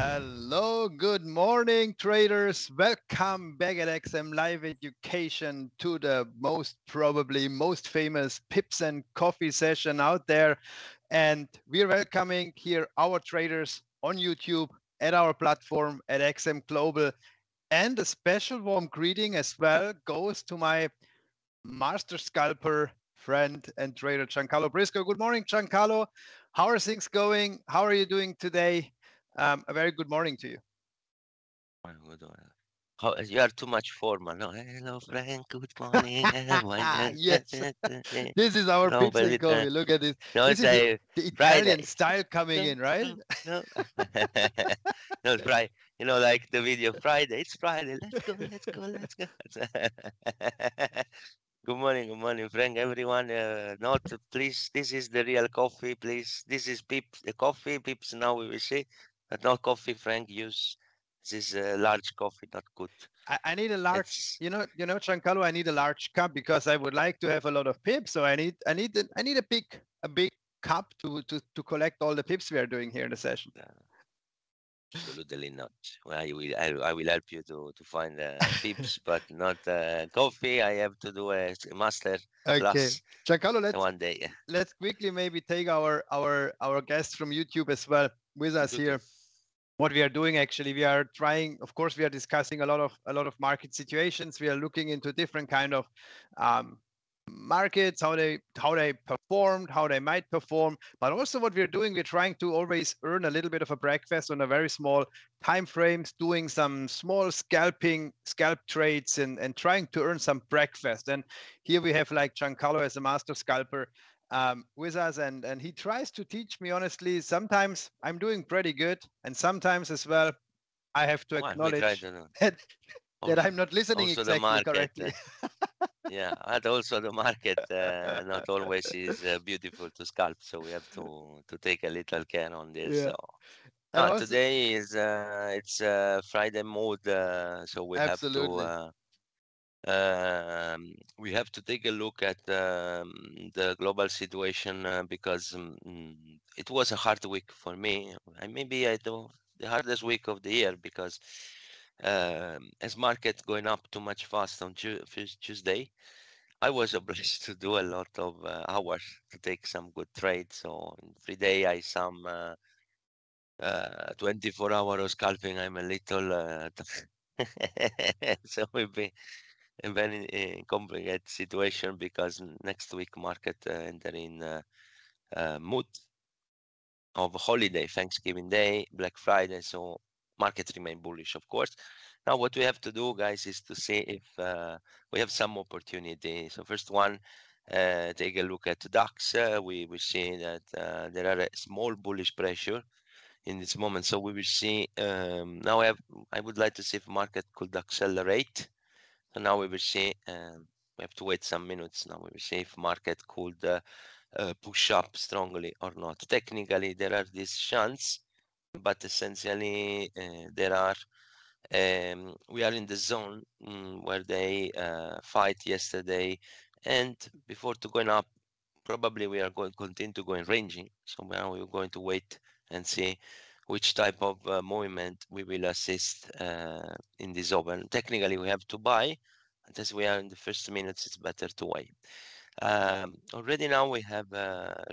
Hello, good morning, traders. Welcome back at XM Live Education to the probably most famous Pips and Coffee session out there. And we're welcoming here our traders on YouTube at our platform at XM Global. And a special warm greeting as well goes to my master scalper friend and trader, Giancarlo Briscoe. Good morning, Giancarlo. How are things going? How are you doing today? A very good morning to you. Good morning. How you are too much formal. No, hello Frank. Good morning, everyone. Yes, this is our No, Pips but and it, Coffee. Look at this. no, This it's is a the Friday. Italian style coming No, in, right? no, no. No, it's Friday. You know, like the video Friday. It's Friday. Let's go. Let's go. Let's go. Good morning, Frank. Everyone, not please. This is the real coffee, please. This is Pips, the coffee. Pips now we will see, but not coffee. Frank use this large coffee, not good. I need a large, It's Giancarlo. I need a large cup because I would like to have a lot of pips. So I need a big cup to collect all the pips we are doing here in the session. uh, absolutely not. Well, I will help you to find pips, but not coffee. I have to do a master Okay, class Giancarlo, one day. let's quickly maybe take our guests from YouTube as well with us Good. here. What we are doing actually, we are trying, of course, we are discussing a lot of market situations. We are looking into different kind of um, markets, how they performed, how they might perform, but also what we're doing, we're trying to always earn a little bit of a breakfast on a very small time frames, doing some small scalp trades and trying to earn some breakfast. And here we have like Giancarlo as a master scalper with us, and he tries to teach me honestly. Sometimes I'm doing pretty good, and sometimes as well I have to Well, we try acknowledge to know. that Also, I'm not listening also the exactly market. correctly. Yeah, and also the market not always is beautiful to scalp, so we have to take a little care on this. Yeah, So and also today is it's Friday mode, so absolutely. we have to take a look at the global situation because it was a hard week for me. And maybe I do the hardest week of the year because as market going up too much fast on Tuesday, I was obliged to do a lot of hours to take some good trades. So in 3 day I some 24 hours of scalping. I'm a little so we've been a very complicated situation because next week market enter in mood of holiday, Thanksgiving Day, Black Friday. So market remain bullish, of course. Now what we have to do, guys, is to see if we have some opportunity. So first one, take a look at DAX. We see that there are a small bullish pressure in this moment. So we will see. Now I would like to see if market could accelerate. So now we will see. We have to wait some minutes. Now we will see if market could push up strongly or not. Technically, there are these chance, but essentially there are. We are in the zone where they fight yesterday, and before to going up, probably we are going to continue to go in ranging. So now we're going to wait and see which type of movement we will assist in this open. Technically, we have to buy. And as we are in the first minutes, it's better to wait. Already now we have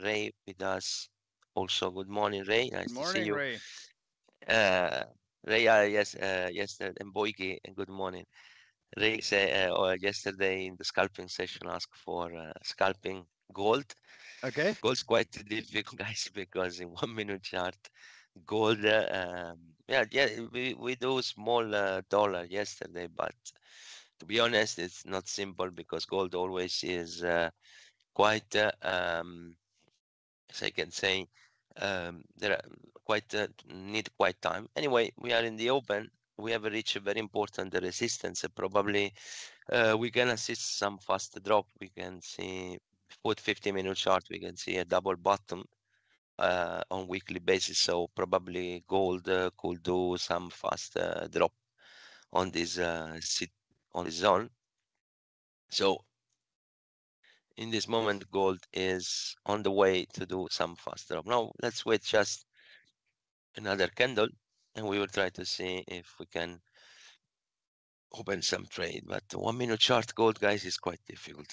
Ray with us. Also, good morning, Ray. Good Nice to see morning, you. Ray. Uh, Ray, yesterday, and Boyki, good morning. Ray said, or yesterday in the scalping session asked for scalping gold. Okay. Gold's quite difficult, guys, because in 1 minute chart, gold, yeah, we do small dollar yesterday, but to be honest, it's not simple because gold always is quite, as I can say, there are quite need quite time. Anyway, we are in the open. We have reached a very important resistance. Probably we can assist some fast drop. We can see put 50-minute chart. We can see a double bottom on weekly basis. So probably gold could do some fast drop on this on this zone. So in this moment, gold is on the way to do some fast drop. Now let's wait just another candle. and we will try to see if we can open some trade. But 1 minute chart gold, guys, is quite difficult.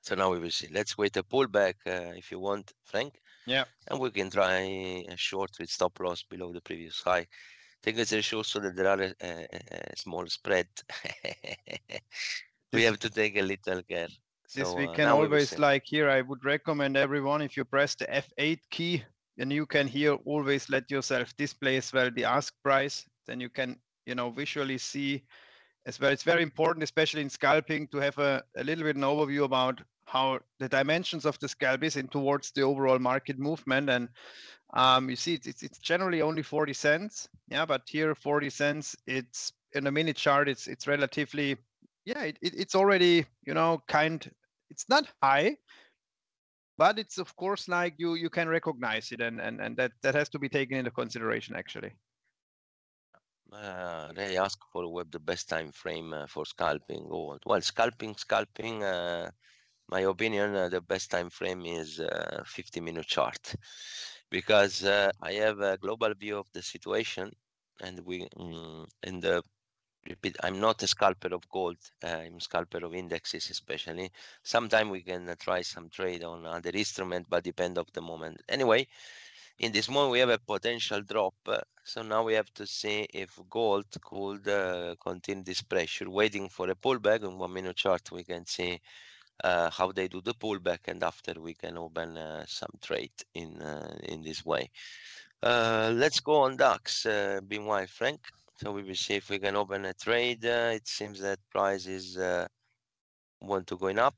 So now we will see. Let's wait a pullback if you want, Frank. Yeah. And we can try a short with stop loss below the previous high. Take this ratio so that there are a small spread. We This have to take a little care. this we So can now we will always, see. like here, I would recommend everyone, if you press the F8 key, and you can here always let yourself display as well the ask price. Then you can, visually see as well. It's very important, especially in scalping, to have a little bit an overview about how the dimensions of the scalp is and towards the overall market movement. And you see it's generally only 40 cents. Yeah, but here 40 cents, it's in a minute chart, it's relatively, yeah, it's already, it's not high, but it's of course like you can recognize it, and that has to be taken into consideration actually. They ask for what the best time frame for scalping gold. Well, scalping. My opinion, the best time frame is 50-minute chart, because I have a global view of the situation, and in the repeat, I'm not a scalper of gold. I'm a scalper of indexes, especially. Sometimes we can try some trade on other instrument, but depend of the moment. Anyway, in this moment we have a potential drop. So now we have to see if gold could continue this pressure, waiting for a pullback. On 1 minute chart, we can see how they do the pullback, and after we can open some trade in this way. Let's go on DAX. Meanwhile, Frank. So we will see if we can open a trade. It seems that price is want to going up.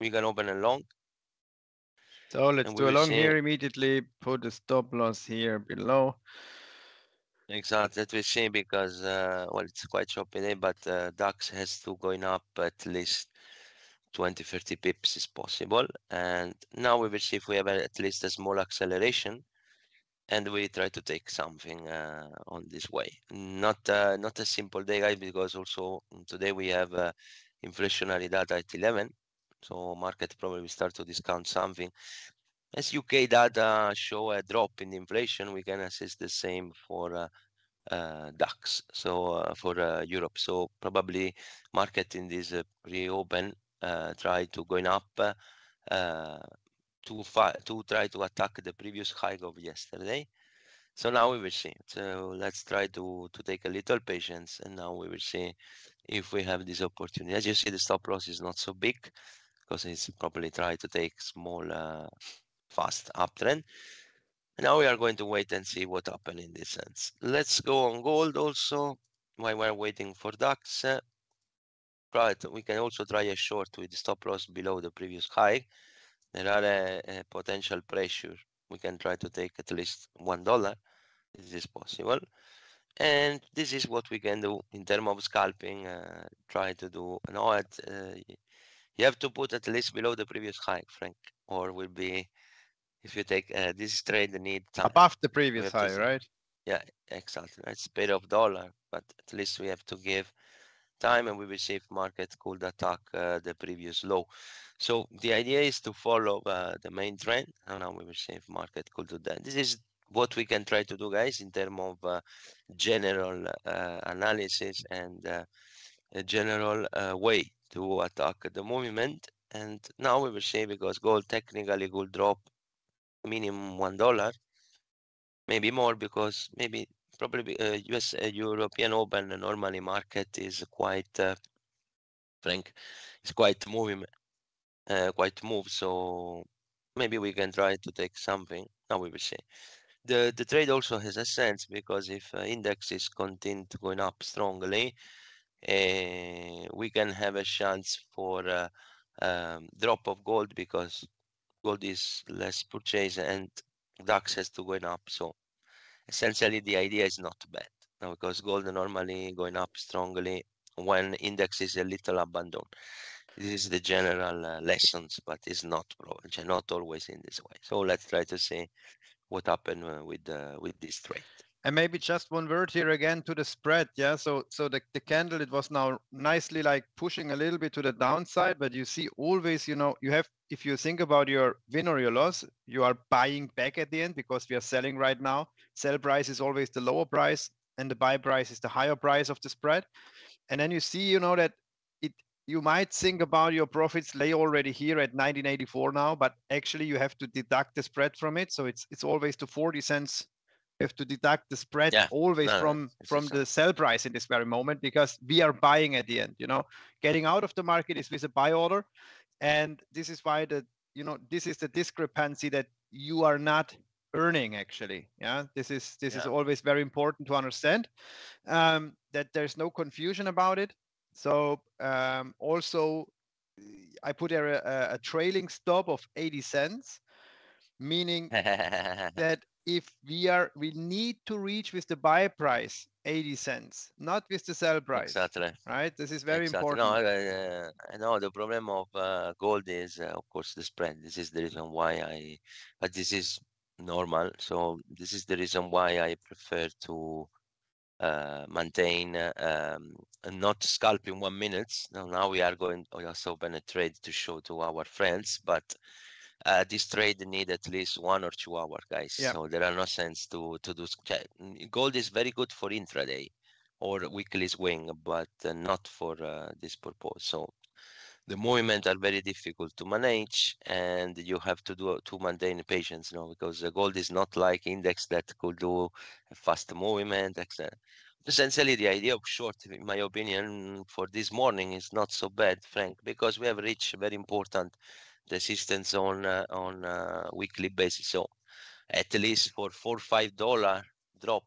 We can open a long. So let's And we do a will long see here immediately. Put the stop loss here below. exactly that we see, because well, it's quite choppy day, but DAX has to going up at least 20-30 pips is possible. And now we will see if we have at least a small acceleration, and we try to take something on this way. Not a simple day, guys, because also today we have inflationary data at 11, so market probably will start to discount something. As UK data show a drop in inflation, we can assess the same for DAX, so for Europe. So probably market in this reopen try to going up to try to attack the previous high of yesterday. So now we will see. So let's try to take a little patience, and now we will see if we have this opportunity. As you see, the stop loss is not so big, because it's probably try to take small fast uptrend. And now we are going to wait and see what happens in this sense. Let's go on gold also while we're waiting for DAX. Right, we can also try a short with stop loss below the previous high. There are a potential pressure. We can try to take at least $1. This is possible. And this is what we can do in terms of scalping. Try to do you have to put at least below the previous high, Frank, or will be, if you take this trade need time. Above the We previous have to high, see. right? Yeah, exactly. It's pair of dollar, but at least we have to give time, and we will see if market could attack the previous low. So the idea is to follow the main trend, and now we will see if market could do that. This is what we can try to do, guys, in terms of general analysis and a general way to attack the movement. And now we will see, because gold technically could drop minimum $1, maybe more, because maybe probably US European open normally market is quite Frank, is quite moving, quite move. So maybe we can try to take something. Now we will see. The trade also has a sense, because if indexes continue going up strongly, we can have a chance for drop of gold, because gold is less purchased and DAX has to going up. So essentially the idea is not bad now, because gold normally going up strongly when index is a little abandoned. This is the general lessons, but it's not not always in this way. So let's try to see what happened with this trade. And maybe just one word here again to the spread. Yeah. So the candle, it was now nicely like pushing a little bit to the downside, but you see always, you know, you have, if you think about your win or your loss, you are buying back at the end because we are selling right now. Sell price is always the lower price and the buy price is the higher price of the spread. And then you see, you know, that it, you might think about your profits lay already here at 1984 now, but actually you have to deduct the spread from it. So it's always to 40 cents. You have to deduct the spread Yeah, always no, from the sell price in this very moment, because we are buying at the end. You know, getting out of the market is with a buy order, and this is why the, you know, this is the discrepancy that you are not earning actually. Yeah, this is always very important to understand, that there's no confusion about it. So also I put there a trailing stop of 80 cents, meaning that if we need to reach with the buy price 80 cents, not with the sell price. Exactly. Right? This is very Exactly. important. No, I know the problem of gold is, of course, the spread. This is the reason why but this is normal. So this is the reason why I prefer to maintain and not scalp in 1 minute. Now we are going to also open a trade to show to our friends, but this trade need at least 1 or 2 hours, guys. Yeah. So there are no sense to do. Gold is very good for intraday or weekly swing, but not for this purpose. So the movements are very difficult to manage, and you have to maintain patience, because the gold is not like index that could do a fast movement, etc. Essentially, the idea of short, in my opinion, for this morning is not so bad, Frank, because we have reached very important resistance on weekly basis. So at least for $4 or $5 drop,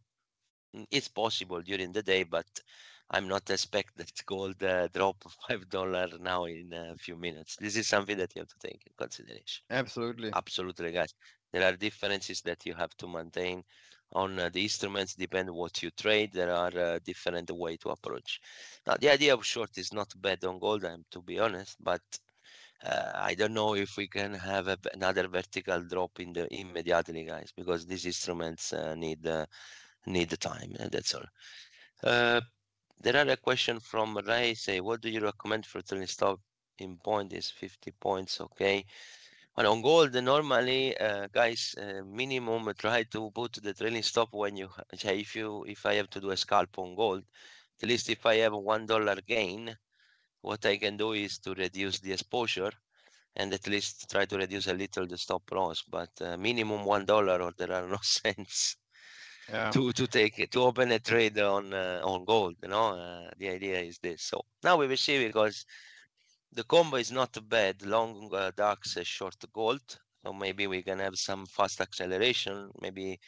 it's possible during the day, but I'm not expect that gold drop $5 now in a few minutes. This is something that you have to take in consideration. Absolutely. Absolutely, guys. There are differences that you have to maintain on the instruments, depend what you trade. There are different way to approach. Now, the idea of short is not bad on gold, to be honest, but I don't know if we can have another vertical drop in the immediately, guys, because these instruments need the time, and that's all. There are a question from Ray. Say, what do you recommend for trailing stop in point is 50 points? Okay. And on gold, normally, guys, minimum try to put the trailing stop when you if I have to do a scalp on gold, at least if I have $1 gain, what I can do is to reduce the exposure and at least try to reduce a little the stop loss, but minimum $1 or there are no cents to open a trade on gold. The idea is this. So now we will see, because the combo is not bad. Long DAX, short gold. So maybe we can have some fast acceleration. Maybe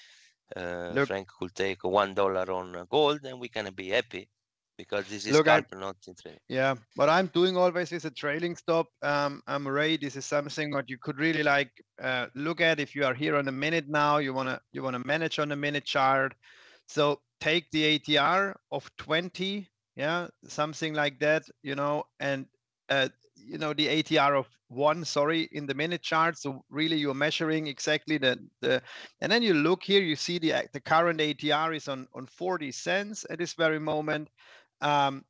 Frank could take $1 on gold, and we can be happy, because this is scalp, not in trade. Yeah, what I'm doing always is a trailing stop. I'm Ray. This is something what you could really like look at if you are here on a minute now. You wanna manage on a minute chart. So take the ATR of 20, yeah, something like that, and the ATR of 1, sorry, in the minute chart. So really you're measuring exactly the and then you look here, you see the current ATR is on 40 cents at this very moment.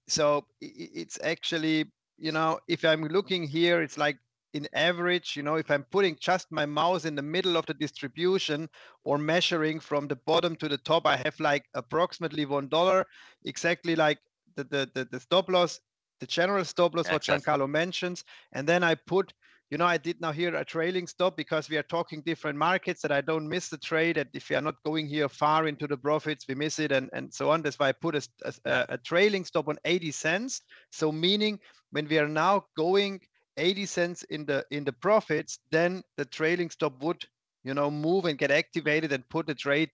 So it's actually, if I'm looking here, it's like in average, if I'm putting just my mouse in the middle of the distribution or measuring from the bottom to the top, I have like approximately $1, exactly like the stop loss, the general stop loss, what Giancarlo mentions. And then I put, I did now here a trailing stop, because we are talking different markets, that I don't miss the trade. That if we are not going here far into the profits, we miss it, and so on. That's why I put a trailing stop on 80 cents. So meaning when we are now going 80 cents in the profits, then the trailing stop would, move and get activated and put the trade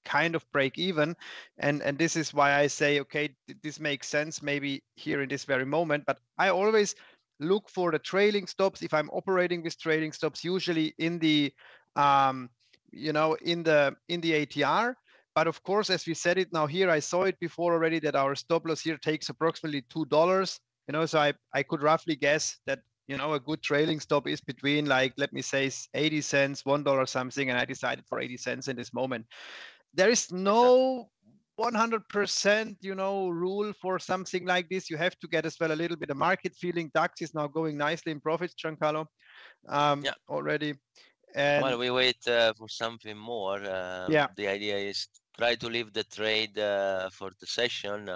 kind of break even. And this is why I say, okay, this makes sense maybe here in this very moment. But I always look for the trailing stops if I'm operating with trailing stops, usually in the in the ATR. But of course, as we said it now here, I saw it before already that our stop loss here takes approximately $2. So I could roughly guess that a good trailing stop is between, like, let me say 80 cents, $1 something, and I decided for 80 cents in this moment. there is Exactly. no 100%, rule for something like this. You have to get as well a little bit of market feeling. DAX is now going nicely in profits, Giancarlo, Yeah. already. While And we wait for something more, yeah, the idea is try to leave the trade for the session.